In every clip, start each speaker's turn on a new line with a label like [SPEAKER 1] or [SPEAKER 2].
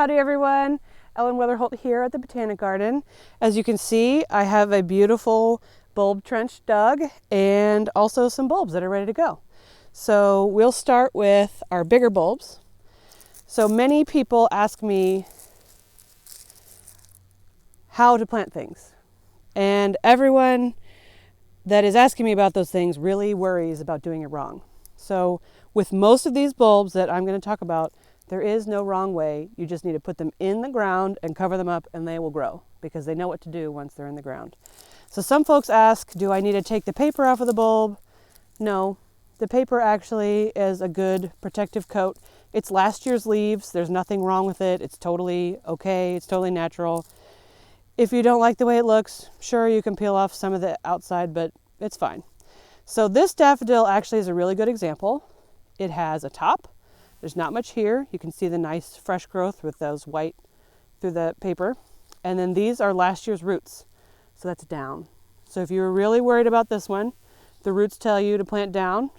[SPEAKER 1] Howdy everyone, Ellen Weatherholt here at the Botanic Garden. As you can see, I have a beautiful bulb trench dug and also some bulbs that are ready to go. So we'll start with our bigger bulbs. So many people ask me how to plant things, and everyone that is asking me about those things really worries about doing it wrong. So with most of these bulbs that I'm going to talk about, there is no wrong way. You just need to put them in the ground and cover them up and they will grow because they know what to do once they're in the ground. So some folks ask, do I need to take the paper off of the bulb? No, the paper actually is a good protective coat. It's last year's leaves. There's nothing wrong with it. It's totally okay. It's totally natural. If you don't like the way it looks, sure, you can peel off some of the outside, but it's fine. So this daffodil actually is a really good example. It has a top. There's not much here. You can see the nice fresh growth with those white through the paper. And then these are last year's roots. So that's down. So if you were really worried about this one, the roots tell you to plant down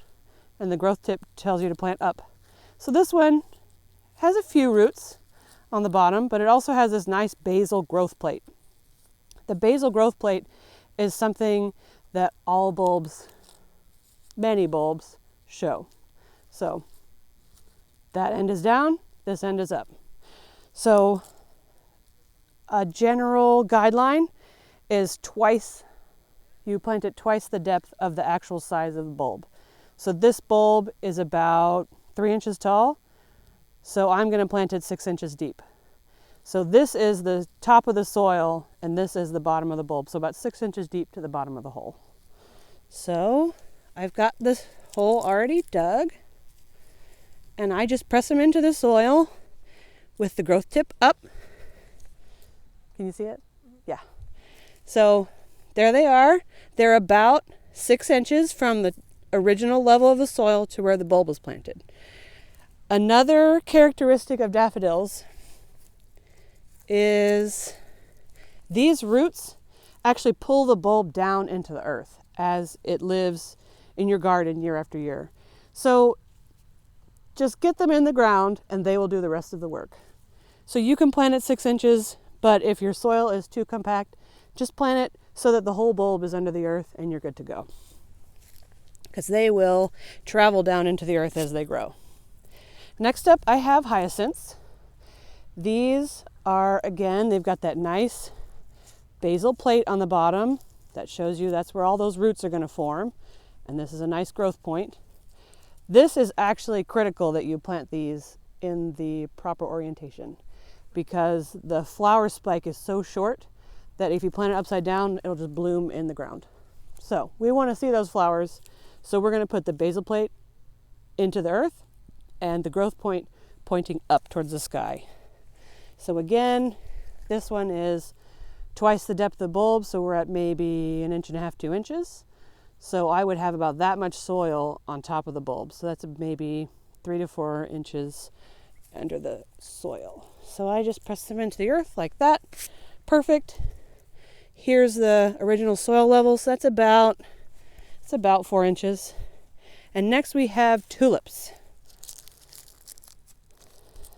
[SPEAKER 1] and the growth tip tells you to plant up. So this one has a few roots on the bottom, but it also has this nice basal growth plate. The basal growth plate is something that all bulbs, many bulbs, show. So that end is down, this end is up. So a general guideline is you plant it twice the depth of the actual size of the bulb. So this bulb is about 3 inches tall, so I'm going to plant it 6 inches deep. So this is the top of the soil and this is the bottom of the bulb, so about 6 inches deep to the bottom of the hole. So I've got this hole already dug, and I just press them into the soil with the growth tip up. Can you see it? Yeah. So there they are. They're about 6 inches from the original level of the soil to where the bulb was planted. Another characteristic of daffodils is these roots actually pull the bulb down into the earth as it lives in your garden year after year. So just get them in the ground and they will do the rest of the work. So you can plant it 6 inches, but if your soil is too compact, just plant it so that the whole bulb is under the earth and you're good to go. Because they will travel down into the earth as they grow. Next up, I have hyacinths. These are, again, they've got that nice basal plate on the bottom that shows you that's where all those roots are going to form. And this is a nice growth point. This is actually critical that you plant these in the proper orientation because the flower spike is so short that if you plant it upside down, it'll just bloom in the ground. So we want to see those flowers. So we're going to put the basal plate into the earth and the growth point pointing up towards the sky. So again, this one is twice the depth of the bulb, so we're at maybe 1.5 inches, 2 inches. So I would have about that much soil on top of the bulb. So that's maybe 3 to 4 inches under the soil. So I just press them into the earth like that. Perfect. Here's the original soil level. So that's about 4 inches. And next we have tulips.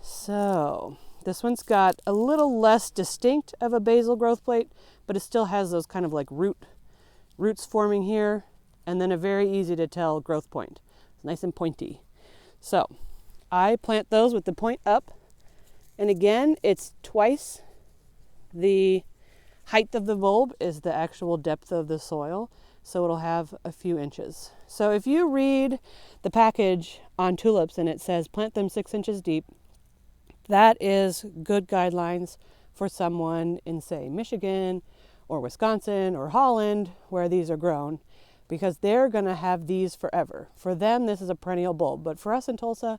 [SPEAKER 1] So this one's got a little less distinct of a basal growth plate, but it still has those kind of like roots forming here, and then a very easy to tell growth point. It's nice and pointy. So I plant those with the point up, and again, it's twice the height of the bulb is the actual depth of the soil, so it'll have a few inches. So if you read the package on tulips and it says plant them 6 inches deep, that is good guidelines for someone in, say, Michigan or Wisconsin or Holland where these are grown, because they're going to have these forever. For them, this is a perennial bulb, but for us in Tulsa,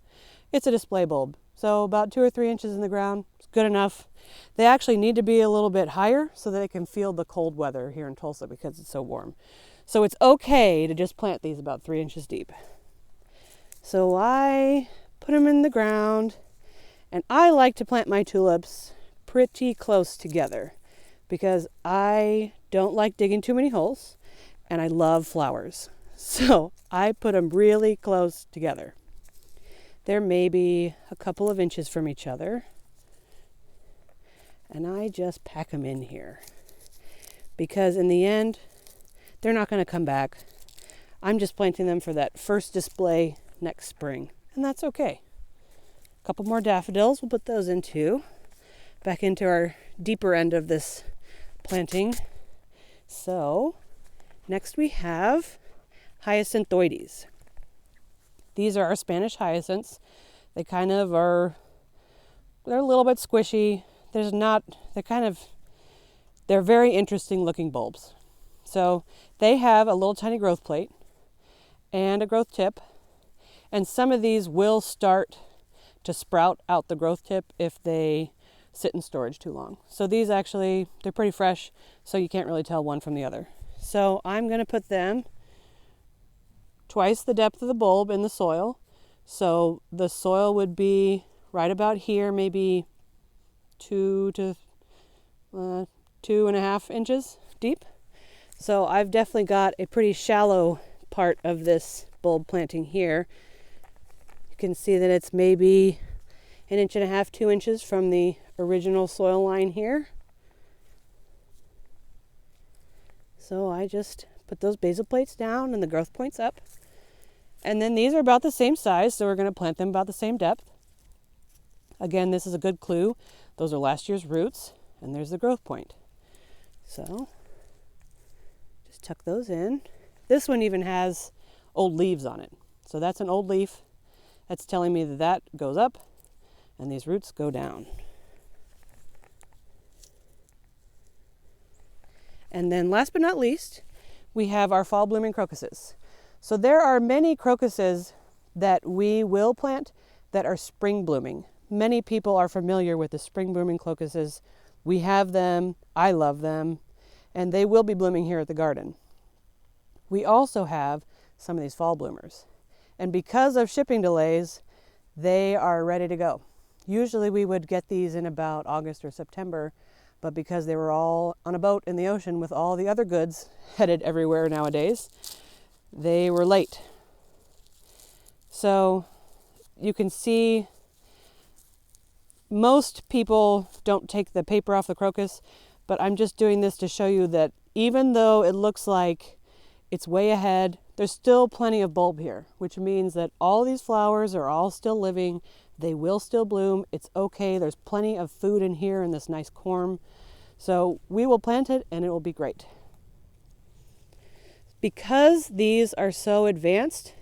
[SPEAKER 1] it's a display bulb. So about 2 or 3 inches in the ground is good enough. They actually need to be a little bit higher so that they can feel the cold weather here in Tulsa because it's so warm. So it's okay to just plant these about 3 inches deep. So I put them in the ground, and I like to plant my tulips pretty close together because I don't like digging too many holes and I love flowers. So I put them really close together. They're maybe a couple of inches from each other. and I just pack them in here. Because in the end, they're not going to come back. I'm just planting them for that first display next spring, and that's okay. A couple more daffodils, we'll put those in too. Back into our deeper end of this planting. So, next we have Hyacinthoides. These are our Spanish hyacinths. They kind of are, they're a little bit squishy. They're very interesting looking bulbs. So they have a little tiny growth plate and a growth tip. And some of these will start to sprout out the growth tip if they sit in storage too long. So these actually, they're pretty fresh, so you can't really tell one from the other. So I'm going to put them twice the depth of the bulb in the soil. So the soil would be right about here, maybe 2 to 2.5 inches deep. So I've definitely got a pretty shallow part of this bulb planting here. You can see that it's maybe 1.5 inches, 2 inches from the original soil line here. So I just put those basal plates down and the growth points up. And then these are about the same size, so we're going to plant them about the same depth. Again, this is a good clue. Those are last year's roots, and there's the growth point. So just tuck those in. This one even has old leaves on it. So that's an old leaf. That's telling me that that goes up, and these roots go down. And then last but not least, we have our fall blooming crocuses. So there are many crocuses that we will plant that are spring blooming. Many people are familiar with the spring blooming crocuses. We have them, I love them, and they will be blooming here at the garden. We also have some of these fall bloomers. And because of shipping delays, they are ready to go. Usually we would get these in about August or September, but because they were all on a boat in the ocean with all the other goods headed everywhere nowadays, they were late. So you can see most people don't take the paper off the crocus, but I'm just doing this to show you that even though it looks like it's way ahead, there's still plenty of bulb here, which means that all these flowers are all still living. They will still bloom. It's okay. There's plenty of food in here in this nice corm. So we will plant it and it will be great. Because these are so advanced,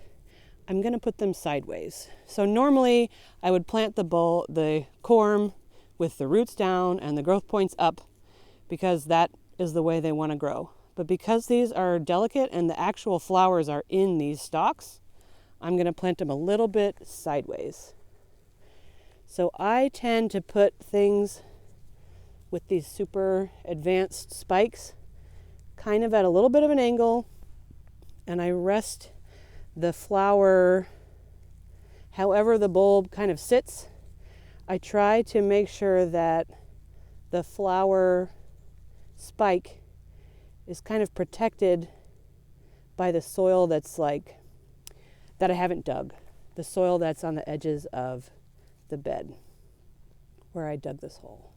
[SPEAKER 1] I'm going to put them sideways. So normally I would plant the corm with the roots down and the growth points up because that is the way they want to grow. But because these are delicate and the actual flowers are in these stalks, I'm going to plant them a little bit sideways. So I tend to put things with these super advanced spikes kind of at a little bit of an angle, and I rest the flower however the bulb kind of sits. I try to make sure that the flower spike is kind of protected by the soil that I haven't dug, the soil that's on the edges of the bed where I dug this hole.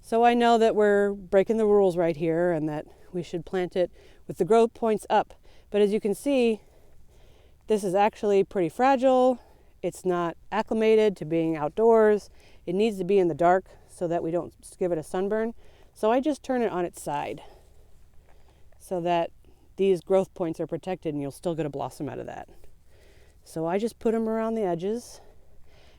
[SPEAKER 1] So I know that we're breaking the rules right here and that we should plant it with the growth points up. But as you can see, this is actually pretty fragile. It's not acclimated to being outdoors. It needs to be in the dark so that we don't give it a sunburn. So I just turn it on its side so that these growth points are protected and you'll still get a blossom out of that. So I just put them around the edges.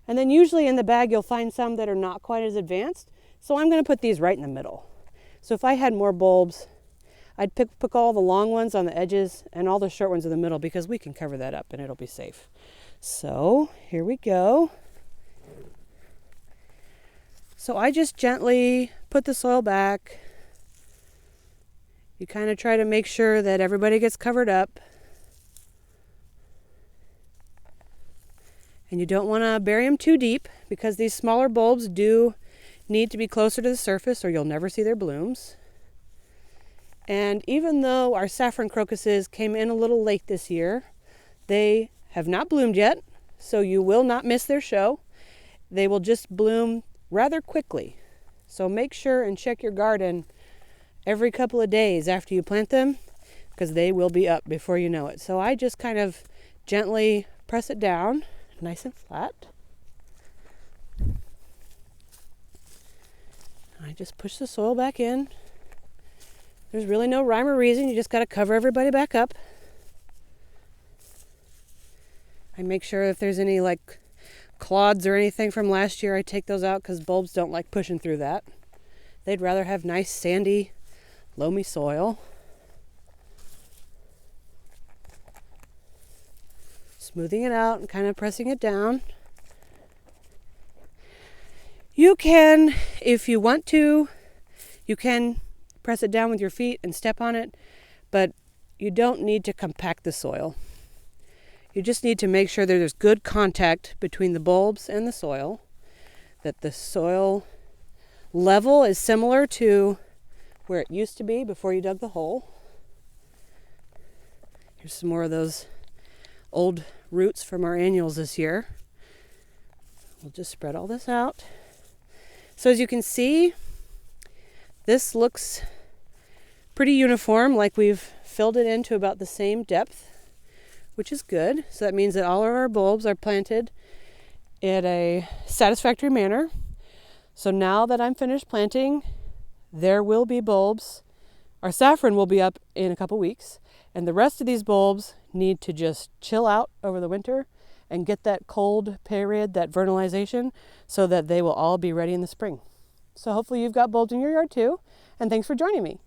[SPEAKER 1] And then usually in the bag you'll find some that are not quite as advanced. So I'm going to put these right in the middle. So if I had more bulbs, I'd pick all the long ones on the edges and all the short ones in the middle because we can cover that up and it'll be safe. So here we go. So I just gently put the soil back. You kind of try to make sure that everybody gets covered up. And you don't want to bury them too deep because these smaller bulbs do need to be closer to the surface or you'll never see their blooms. And even though our saffron crocuses came in a little late this year, they have not bloomed yet, so you will not miss their show. They will just bloom rather quickly. So make sure and check your garden every couple of days after you plant them, because they will be up before you know it. So I just kind of gently press it down, nice and flat. I just push the soil back in. There's really no rhyme or reason. You just got to cover everybody back up. I make sure if there's any like clods or anything from last year, I take those out because bulbs don't like pushing through that. They'd rather have nice sandy, loamy soil. Smoothing it out and kind of pressing it down. You can, if you want to, you can press it down with your feet and step on it, but you don't need to compact the soil. You just need to make sure that there's good contact between the bulbs and the soil, that the soil level is similar to where it used to be before you dug the hole. Here's some more of those old roots from our annuals this year. We'll just spread all this out. So as you can see, this looks pretty uniform, like we've filled it into about the same depth, which is good. So that means that all of our bulbs are planted in a satisfactory manner. So now that I'm finished planting, there will be bulbs. Our saffron will be up in a couple weeks, and the rest of these bulbs need to just chill out over the winter and get that cold period, that vernalization, so that they will all be ready in the spring. So hopefully you've got bulbs in your yard too, and thanks for joining me.